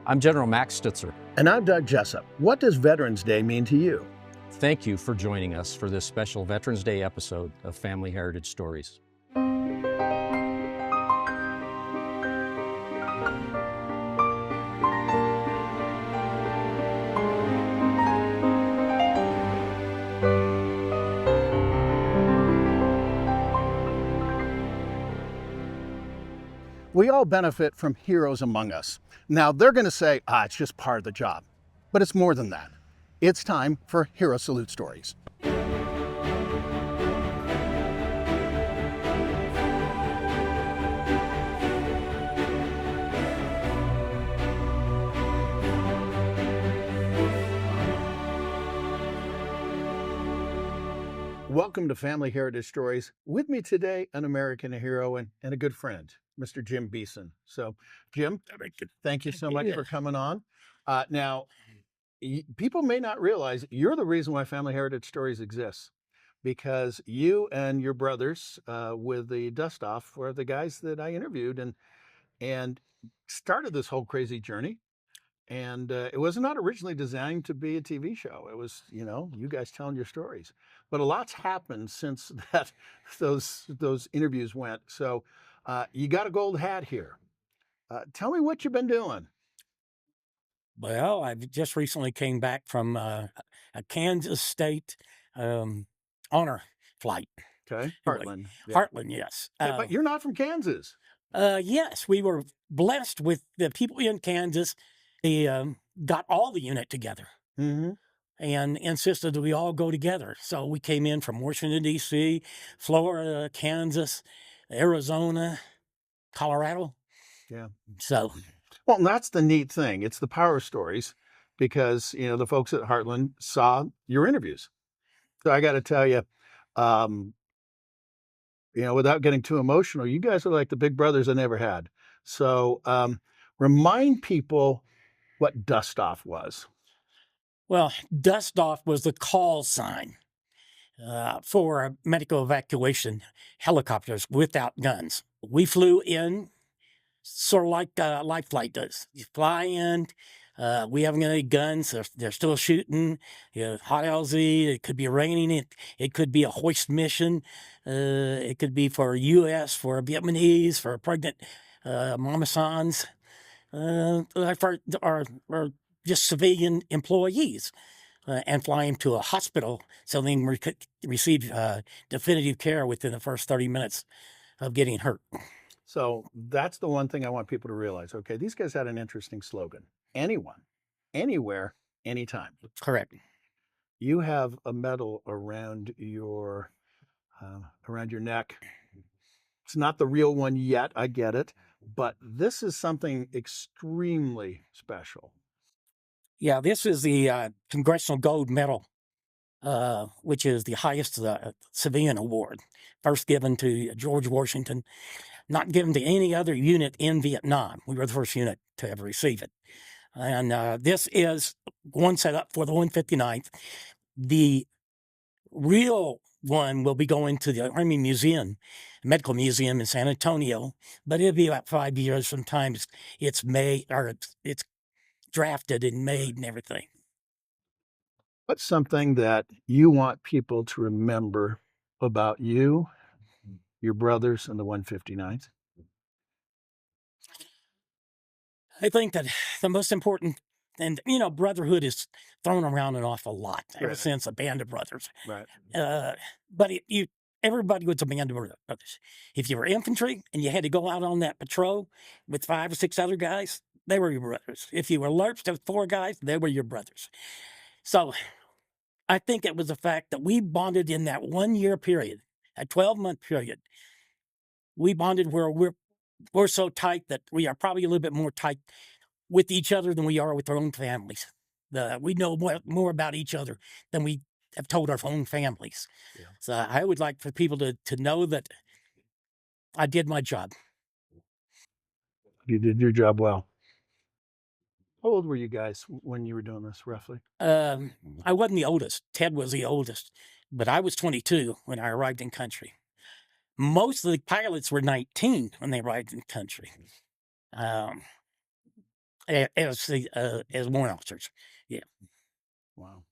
I'm General Max Stutzer. And I'm Doug Jessop. What does Veterans Day mean to you? Thank you for joining us for this special Veterans Day episode of Family Heritage Stories. We all benefit from heroes among us. Now, they're going to say, it's just part of the job. But it's more than that. It's time for Hero Salute Stories. Welcome to Family Heritage Stories. With me today, an American hero and a good friend, Mr. Jim Beeson. So, Jim, thank you so much for coming on. Now, people may not realize you're the reason why Family Heritage Stories exists, because you and your brothers with the Dust Off were the guys that I interviewed and started this whole crazy journey. And it was not originally designed to be a TV show. It was, you guys telling your stories. But a lot's happened since those interviews went. So you got a gold hat here. Tell me what you've been doing. Well, I just recently came back from a Kansas State honor flight. Okay, Heartland. Yeah. Heartland, yes. But you're not from Kansas. Yes, we were blessed with the people in Kansas. They got all the unit together and insisted that we all go together. So we came in from Washington, D.C., Florida, Kansas, Arizona, Colorado. Yeah. So... Well, and that's the neat thing. It's the power stories because, the folks at Heartland saw your interviews. So I got to tell you, without getting too emotional, you guys are like the big brothers I never had. So remind people what Dust Off was. Well, Dust Off was the call sign for medical evacuation helicopters without guns. We flew in sort of like life flight does. You fly in, we haven't got any guns, they're still shooting, hot LZ, it could be raining, it could be a hoist mission, it could be for U.S., for Vietnamese, for pregnant mama sons, or just civilian employees, and fly them to a hospital so they can receive definitive care within the first 30 minutes of getting hurt. So that's the one thing I want people to realize. Okay, these guys had an interesting slogan. Anyone, anywhere, anytime. Correct. You have a medal around your neck. It's not the real one yet, I get it, but this is something extremely special. Yeah, this is the Congressional Gold Medal, which is the highest civilian award, first given to George Washington, not given to any other unit in Vietnam. We were the first unit to ever receive it. And this is one set up for the 159th. The real one will be going to the Army Museum, Medical Museum in San Antonio, but it'll be about 5 years from time it's made, or it's drafted and made and everything. What's something that you want people to remember about you, your brothers, and the 159th? I think that the most important, and brotherhood is thrown around an awful lot ever since a band of brothers. Right. But everybody was a band of brothers. If you were infantry and you had to go out on that patrol with 5 or 6 other guys, they were your brothers. If you were lurched with 4 guys, they were your brothers. So I think it was the fact that we bonded in that 1 year period, a 12-month period. We bonded where we're so tight that we are probably a little bit more tight with each other than we are with our own families. We know more about each other than we have told our own families. Yeah. So I would like for people to know that I did my job. You did your job well. How old were you guys when you were doing this, roughly? I wasn't the oldest. Ted was the oldest, but I was 22 when I arrived in country. Most of the pilots were 19 when they arrived in country. as warrant officers. Yeah. Wow.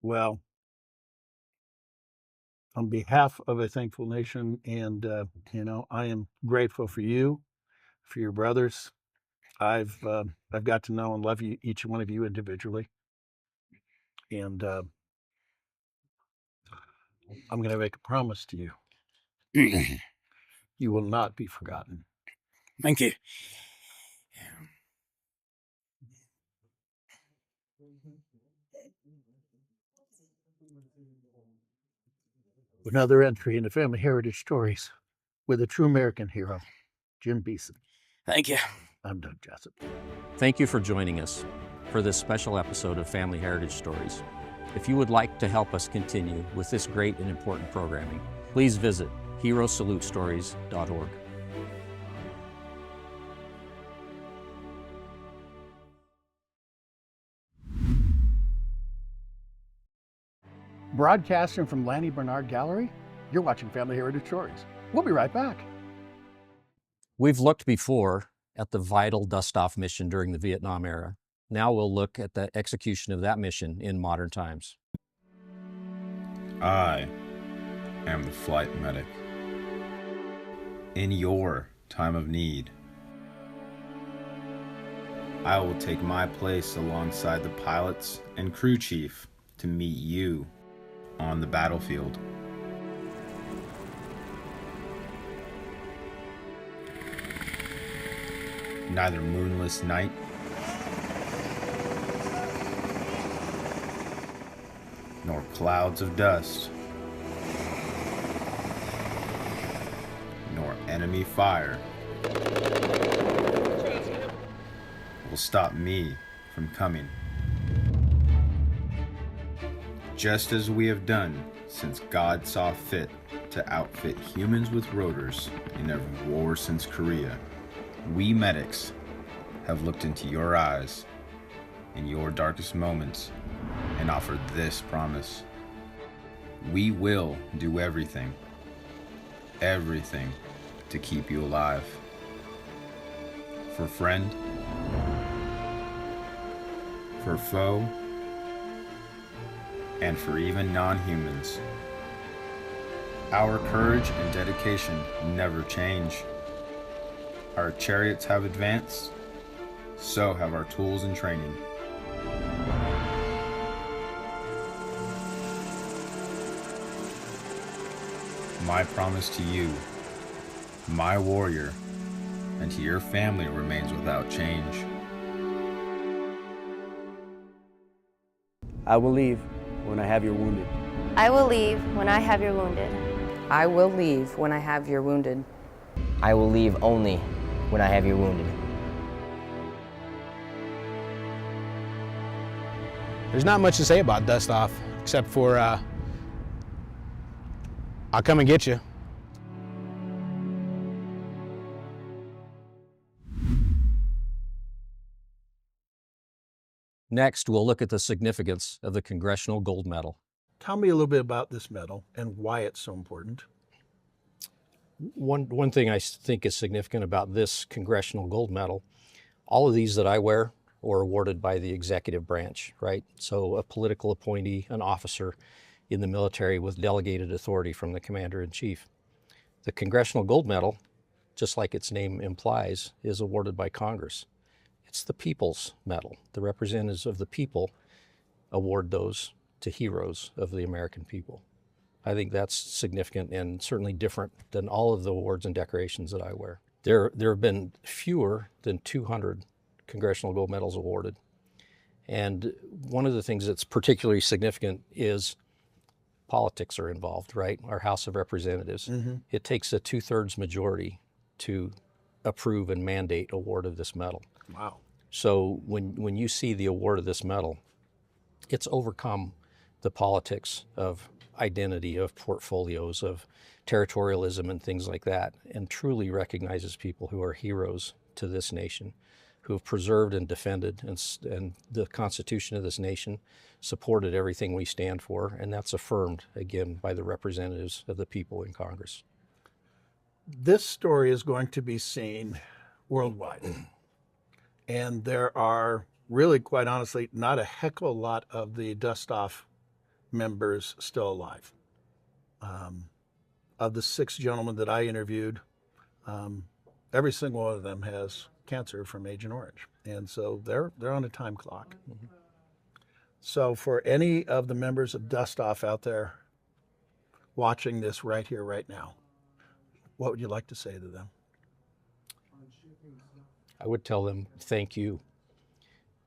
Well, on behalf of a thankful nation, and I am grateful for you, for your brothers. I've got to know and love you, each one of you individually, and I'm going to make a promise to you: you will not be forgotten. Thank you. Another entry into Family Heritage Stories with a true American hero, Jim Beeson. Thank you. I'm Doug Jessop. Thank you for joining us for this special episode of Family Heritage Stories. If you would like to help us continue with this great and important programming, please visit herosalutestories.org. Broadcasting from Lanny Bernard Gallery, you're watching Family Heritage Stories. We'll be right back. We've looked before at the vital dust-off mission during the Vietnam era. Now we'll look at the execution of that mission in modern times. I am the flight medic. In your time of need, I will take my place alongside the pilots and crew chief to meet you on the battlefield. Neither moonless night nor clouds of dust nor enemy fire will stop me from coming. Just as we have done since God saw fit to outfit humans with rotors in every war since Korea, we medics have looked into your eyes in your darkest moments and offered this promise. We will do everything to keep you alive. For friend, for foe, and for even non-humans. Our courage and dedication never change. Our chariots have advanced, so have our tools and training. My promise to you, my warrior, and to your family remains without change. I will leave when I have your wounded. I will leave when I have your wounded. I will leave when I have your wounded. I will leave only when I have your wounded. There's not much to say about Dust Off, except for I'll come and get you. Next, we'll look at the significance of the Congressional Gold Medal. Tell me a little bit about this medal and why it's so important. One thing I think is significant about this Congressional Gold Medal, all of these that I wear were awarded by the executive branch, right? So a political appointee, an officer in the military with delegated authority from the Commander-in-Chief. The Congressional Gold Medal, just like its name implies, is awarded by Congress. It's the People's Medal. The representatives of the people award those to heroes of the American people. I think that's significant and certainly different than all of the awards and decorations that I wear. There have been fewer than 200 Congressional Gold Medals awarded. And one of the things that's particularly significant is politics are involved, right? Our House of Representatives. Mm-hmm. It takes a 2/3 majority to approve and mandate award of this medal. Wow. So when you see the award of this medal, it's overcome the politics of identity, of portfolios, of territorialism and things like that, and truly recognizes people who are heroes to this nation, who have preserved and defended and the Constitution of this nation, supported everything we stand for, and that's affirmed, again, by the representatives of the people in Congress. This story is going to be seen worldwide. And there are really, quite honestly, not a heck of a lot of the Dust Off members still alive. Of the 6 gentlemen that I interviewed, every single one of them has cancer from Agent Orange, and so they're on a time clock. Mm-hmm. So for any of the members of Dust Off out there watching this right here, right now, what would you like to say to them? I would tell them thank you.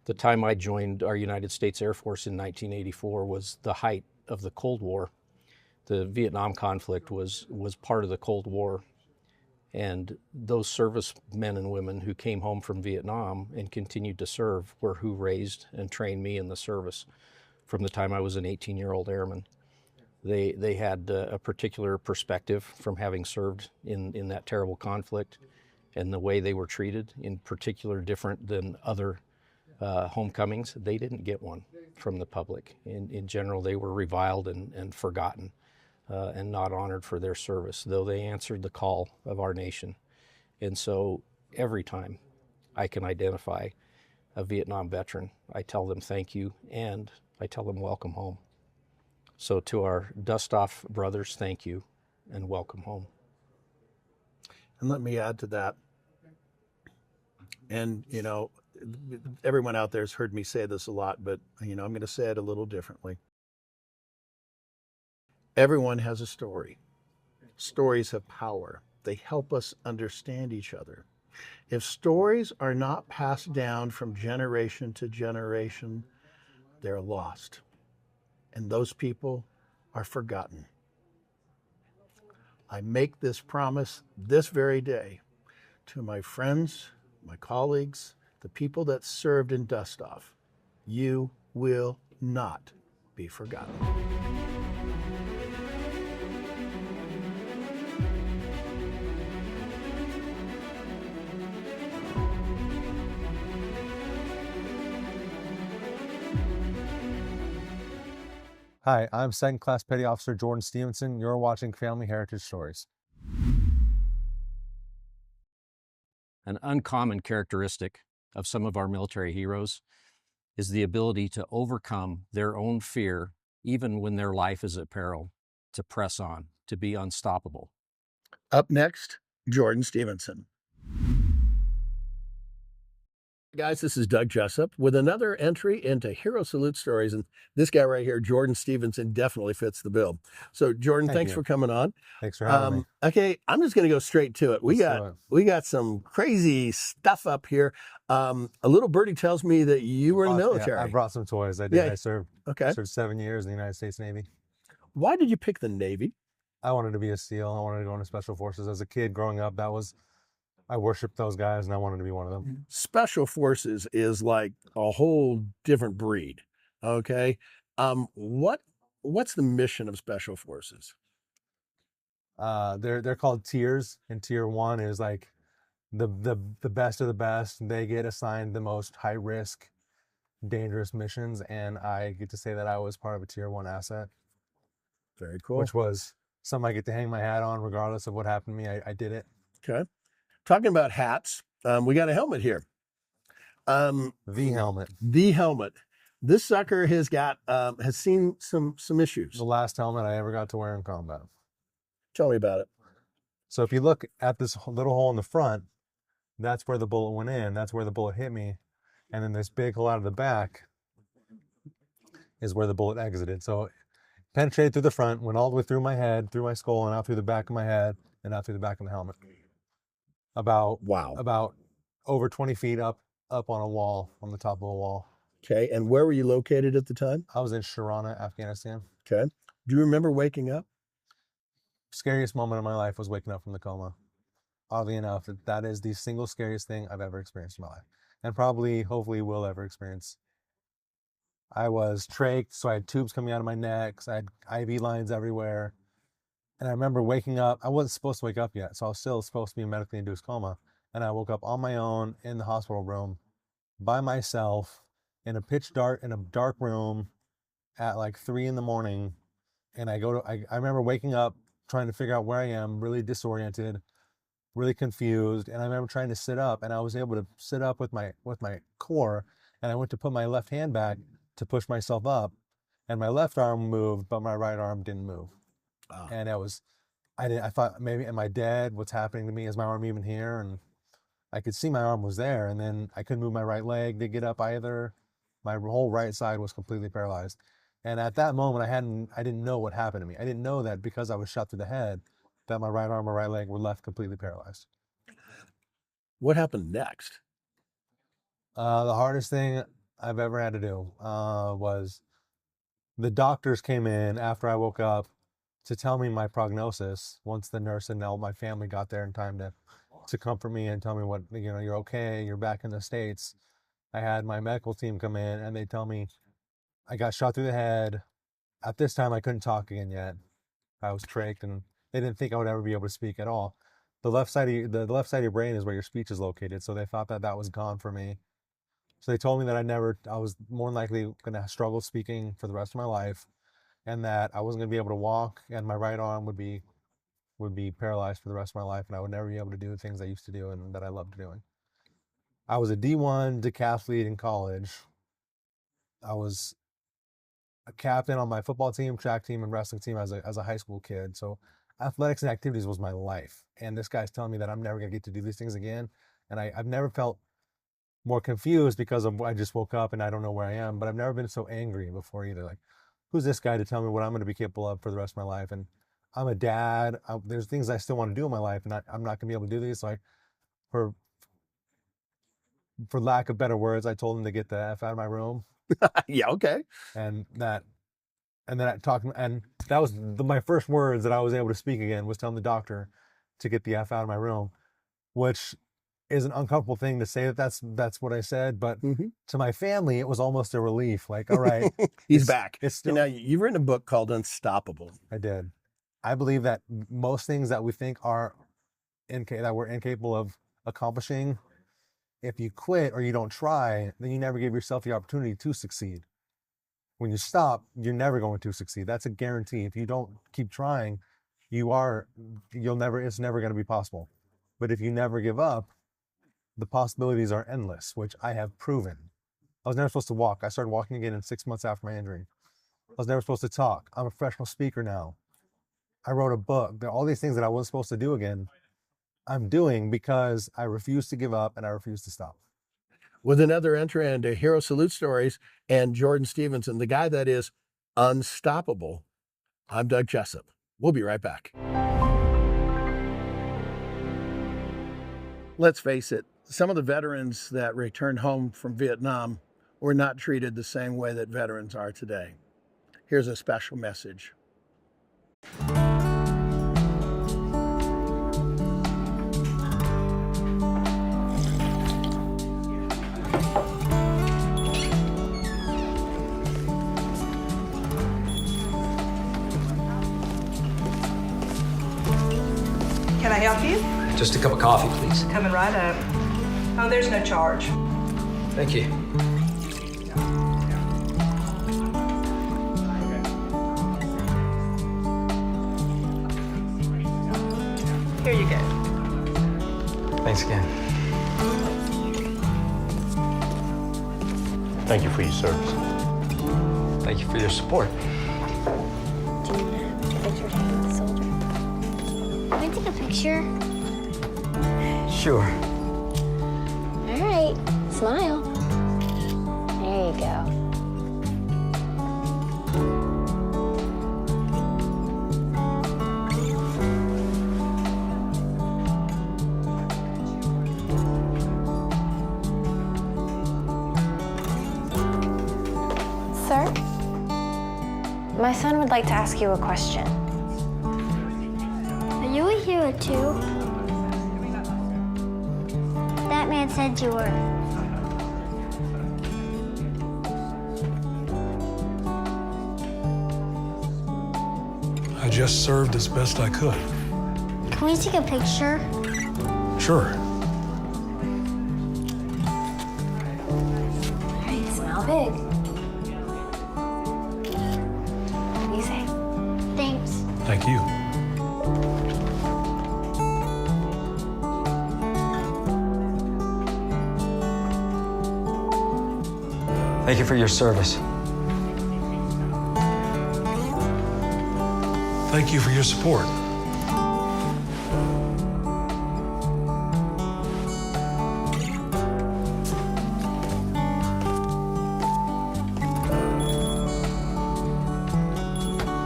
The time I joined our United States Air Force in 1984 was the height of the Cold War. The Vietnam conflict was part of the Cold War. And those servicemen and women who came home from Vietnam and continued to serve were who raised and trained me in the service from the time I was an 18-year-old airman. They had a particular perspective from having served in that terrible conflict, and the way they were treated, in particular different than other homecomings. They didn't get one from the public. In general, they were reviled and forgotten. And not honored for their service, though they answered the call of our nation. And so every time I can identify a Vietnam veteran, I tell them thank you, and I tell them welcome home. So to our Dust Off brothers, thank you and welcome home. And let me add to that. And, you know, everyone out there has heard me say this a lot, but, you know, I'm going to say it a little differently. Everyone has a story. Stories have power. They help us understand each other. If stories are not passed down from generation to generation, they're lost. And those people are forgotten. I make this promise this very day to my friends, my colleagues, the people that served in Dust Off. You will not be forgotten. Hi, I'm 2nd Class Petty Officer Jordan Stevenson. You're watching Family Heritage Stories. An uncommon characteristic of some of our military heroes is the ability to overcome their own fear, even when their life is at peril, to press on, to be unstoppable. Up next, Jordan Stevenson. Guys, this is Doug Jessop with another entry into Hero Salute Stories. And this guy right here, Jordan Stevenson, definitely fits the bill. So, Jordan, thanks for coming on. Thanks for having me. Okay, I'm just going to go straight to it. We got some crazy stuff up here. A little birdie tells me that you were in the military. Yeah, I brought some toys. I did. Yeah. I served 7 years in the United States Navy. Why did you pick the Navy? I wanted to be a SEAL. I wanted to go into Special Forces. As a kid growing up, I worshiped those guys, and I wanted to be one of them. Special Forces is like a whole different breed. Okay, what's the mission of Special Forces? They're called tiers, and tier 1 is like the best of the best. They get assigned the most high risk, dangerous missions, and I get to say that I was part of a tier 1 asset. Very cool. Which was something I get to hang my hat on, regardless of what happened to me. I did it. Okay. Talking about hats, we got a helmet here. The helmet. The helmet. This sucker has seen some issues. The last helmet I ever got to wear in combat. Tell me about it. So if you look at this little hole in the front, that's where the bullet went in. That's where the bullet hit me. And then this big hole out of the back is where the bullet exited. So it penetrated through the front, went all the way through my head, through my skull, and out through the back of my head, and out through the back of the helmet. About over 20 feet up on a wall, on the top of a wall. Okay, and where were you located at the time? I was in Sharana, Afghanistan. Okay. Do you remember waking up? Scariest moment of my life was waking up from the coma. Oddly enough, that is the single scariest thing I've ever experienced in my life. And probably, hopefully, will ever experience. I was trached, so I had tubes coming out of my neck. So I had IV lines everywhere. And I remember waking up. I wasn't supposed to wake up yet, so I was still supposed to be in medically induced coma. And I woke up on my own in the hospital room by myself in a dark room at like 3 a.m. And I remember waking up, trying to figure out where I am, really disoriented, really confused. And I remember trying to sit up, and I was able to sit up with my core, and I went to put my left hand back to push myself up, and my left arm moved, but my right arm didn't move. And I thought maybe, am I dead? What's happening to me? Is my arm even here? And I could see my arm was there, and then I couldn't move my right leg to get up either. My whole right side was completely paralyzed. And at that moment, I didn't know what happened to me. I didn't know that because I was shot through the head, that my right arm or right leg were left completely paralyzed. What happened next? The hardest thing I've ever had to do was the doctors came in after I woke up to tell me my prognosis. Once the nurse and all my family got there in time to comfort me and tell me what, you're okay, you're back in the States. I had my medical team come in, and they tell me I got shot through the head. At this time, I couldn't talk again yet. I was trached, and they didn't think I would ever be able to speak at all. The left side of your brain is where your speech is located, so they thought that was gone for me. So they told me that I was more than likely going to struggle speaking for the rest of my life, and that I wasn't going to be able to walk, and my right arm would be paralyzed for the rest of my life, and I would never be able to do the things I used to do and that I loved doing. I was a D1 decathlete in college. I was a captain on my football team, track team, and wrestling team as a high school kid. So athletics and activities was my life. And this guy's telling me that I'm never going to get to do these things again. And I've never felt more confused because I just woke up and I don't know where I am. But I've never been so angry before either. Like, who's this guy to tell me what I'm going to be capable of for the rest of my life? And I'm a dad. There's things I still want to do in my life, and I'm not going to be able to do these. So for lack of better words, I told him to get the F out of my room. Yeah, okay. And then I talked, and that was my first words that I was able to speak again, was telling the doctor to get the F out of my room, which is an uncomfortable thing to say that's what I said. But to my family, it was almost a relief. Like, all right, he's back. It's still, now, you've written a book called Unstoppable. I did. I believe that most things that we think that we're incapable of accomplishing, if you quit or you don't try, then you never give yourself the opportunity to succeed. When you stop, you're never going to succeed. That's a guarantee. If you don't keep trying, it's never going to be possible. But if you never give up, the possibilities are endless, which I have proven. I was never supposed to walk. I started walking again in 6 months after my injury. I was never supposed to talk. I'm a professional speaker now. I wrote a book. All these things that I wasn't supposed to do again, I'm doing because I refuse to give up and I refuse to stop. With another entry into Hero Salute Stories and Jordan Stevenson, the guy that is unstoppable, I'm Doug Jessop. We'll be right back. Let's face it, some of the veterans that returned home from Vietnam were not treated the same way that veterans are today. Here's a special message. Can I help you? Just a cup of coffee, please. Coming right up. Oh, there's no charge. Thank you. Here you go. Thanks again. Thank you for your service. Thank you for your support. Do you want a picture taken with the soldier? Can I take a picture? Sure. All right, smile. There you go. Sir, my son would like to ask you a question. Are you a hero too? That man said you were. I just served as best I could. Can we take a picture? Sure. All right, smile big. What do you say? Thanks. Thank you. Thank you for your service. Thank you for your support.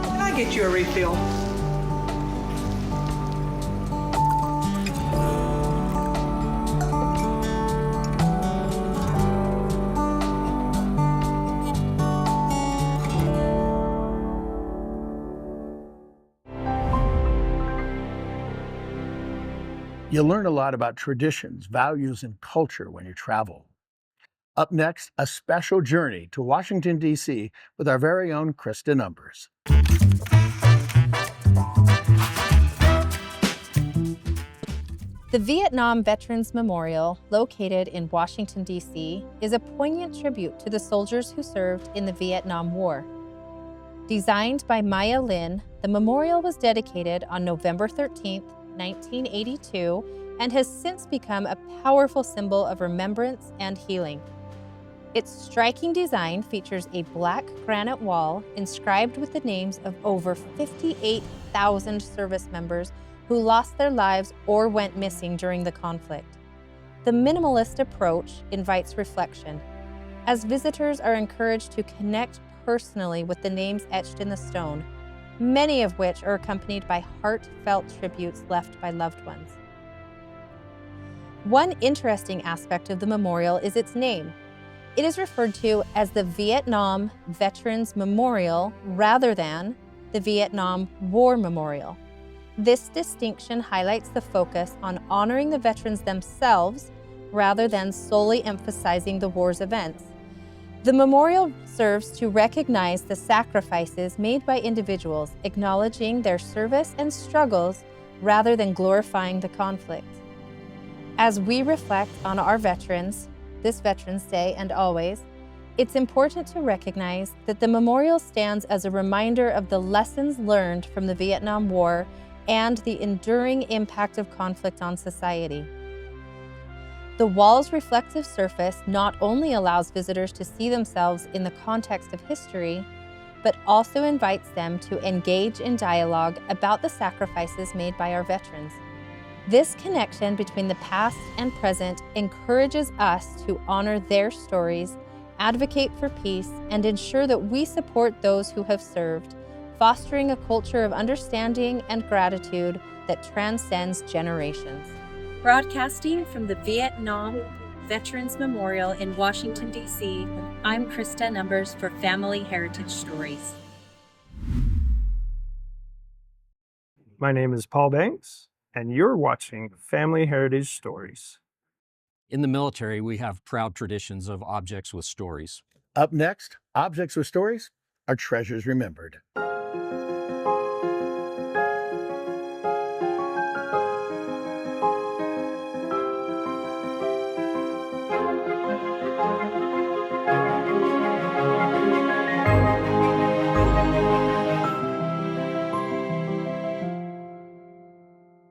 Can I get you a refill? You learn a lot about traditions, values, and culture when you travel. Up next, a special journey to Washington, D.C. with our very own Krista Numbers. The Vietnam Veterans Memorial, located in Washington, D.C., is a poignant tribute to the soldiers who served in the Vietnam War. Designed by Maya Lin, the memorial was dedicated on November 13, 1982, and has since become a powerful symbol of remembrance and healing. Its striking design features a black granite wall inscribed with the names of over 58,000 service members who lost their lives or went missing during the conflict. The minimalist approach invites reflection, as visitors are encouraged to connect personally with the names etched in the stone, many of which are accompanied by heartfelt tributes left by loved ones. One interesting aspect of the memorial is its name. It is referred to as the Vietnam Veterans Memorial rather than the Vietnam War Memorial. This distinction highlights the focus on honoring the veterans themselves rather than solely emphasizing the war's events. The memorial serves to recognize the sacrifices made by individuals, acknowledging their service and struggles rather than glorifying the conflict. As we reflect on our veterans, this Veterans Day and always, it's important to recognize that the memorial stands as a reminder of the lessons learned from the Vietnam War and the enduring impact of conflict on society. The wall's reflective surface not only allows visitors to see themselves in the context of history, but also invites them to engage in dialogue about the sacrifices made by our veterans. This connection between the past and present encourages us to honor their stories, advocate for peace, and ensure that we support those who have served, fostering a culture of understanding and gratitude that transcends generations. Broadcasting from the Vietnam Veterans Memorial in Washington, D.C., I'm Krista Numbers for Family Heritage Stories. My name is Paul Banks, and you're watching Family Heritage Stories. In the military, we have proud traditions of objects with stories. Up next, Objects with Stories are Treasures Remembered.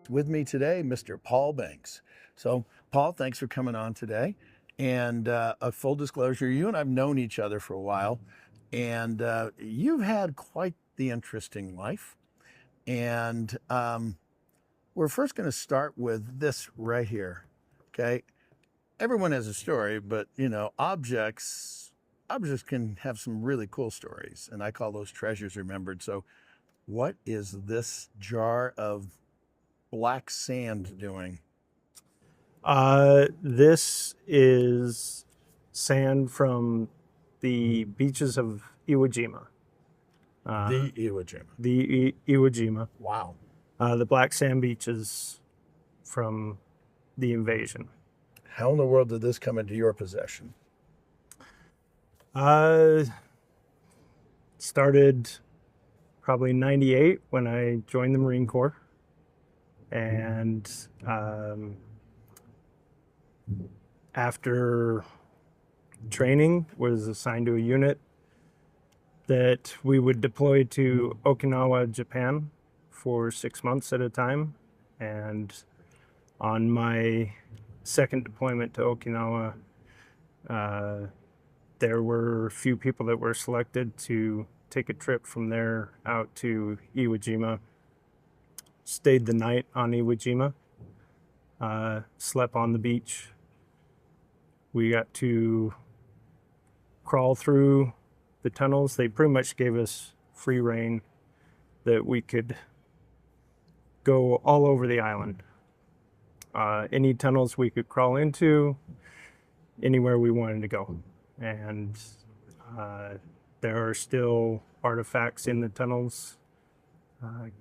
With me today, Mr. Paul Banks. So, Paul, thanks for coming on today. And a full disclosure, you and I've known each other for a while, and you've had quite the interesting life. And we're first going to start with this right here. Okay, everyone has a story, but you know, objects can have some really cool stories, and I call those treasures remembered. So, what is this jar of black sand doing? This is sand from the beaches of Iwo Jima. The Iwo Jima. The Iwo Jima. Wow. The black sand beaches from the invasion. How in the world did this come into your possession? Started probably 98 when I joined the Marine Corps. And after training, was assigned to a unit that we would deploy to Okinawa, Japan for 6 months at a time. And on my second deployment to Okinawa, there were a few people that were selected to take a trip from there out to Iwo Jima. Stayed the night on Iwo Jima. Slept on the beach. We got to crawl through the tunnels. They pretty much gave us free rein that we could go all over the island. Any tunnels we could crawl into, anywhere we wanted to go. And there are still artifacts in the tunnels,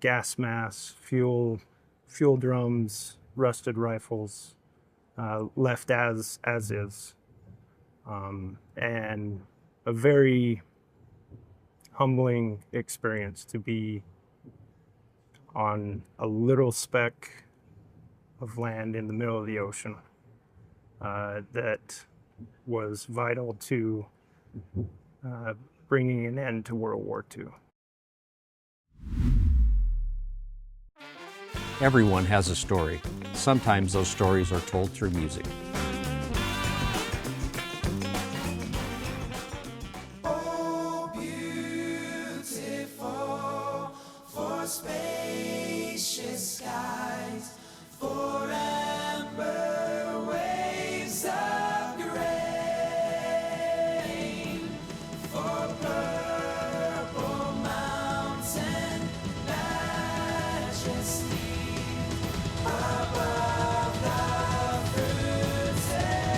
gas masks, fuel drums, rusted rifles, left as is. And a very humbling experience to be on a little speck of land in the middle of the ocean that was vital to bringing an end to World War II. Everyone has a story. Sometimes those stories are told through music. Oh, beautiful for spacious skies, for amber waves of grain, for purple mountain majesty. Above the fruited plain,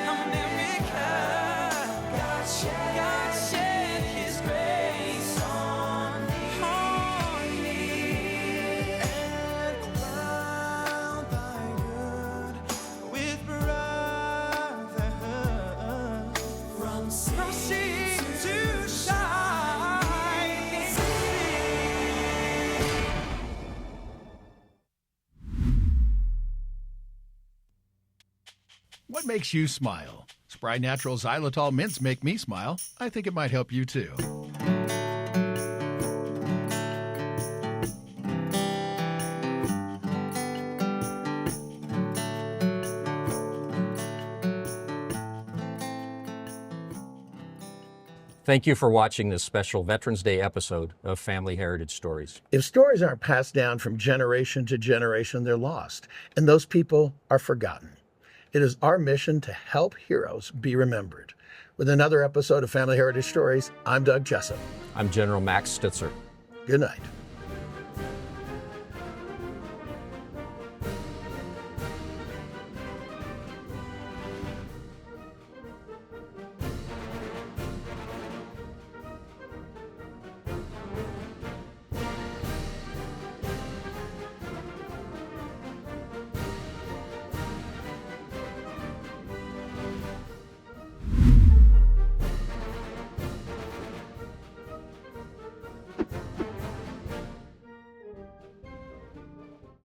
America, God shed His grace on me, and crown thy good with brotherhood. From sea to shining sea. What makes you smile? Spry Natural Xylitol mints make me smile. I think it might help you too. Thank you for watching this special Veterans Day episode of Family Heritage Stories. If stories aren't passed down from generation to generation, they're lost, and those people are forgotten. It is our mission to help heroes be remembered. With another episode of Family Heritage Stories, I'm Doug Jessop. I'm General Max Stitzer. Good night.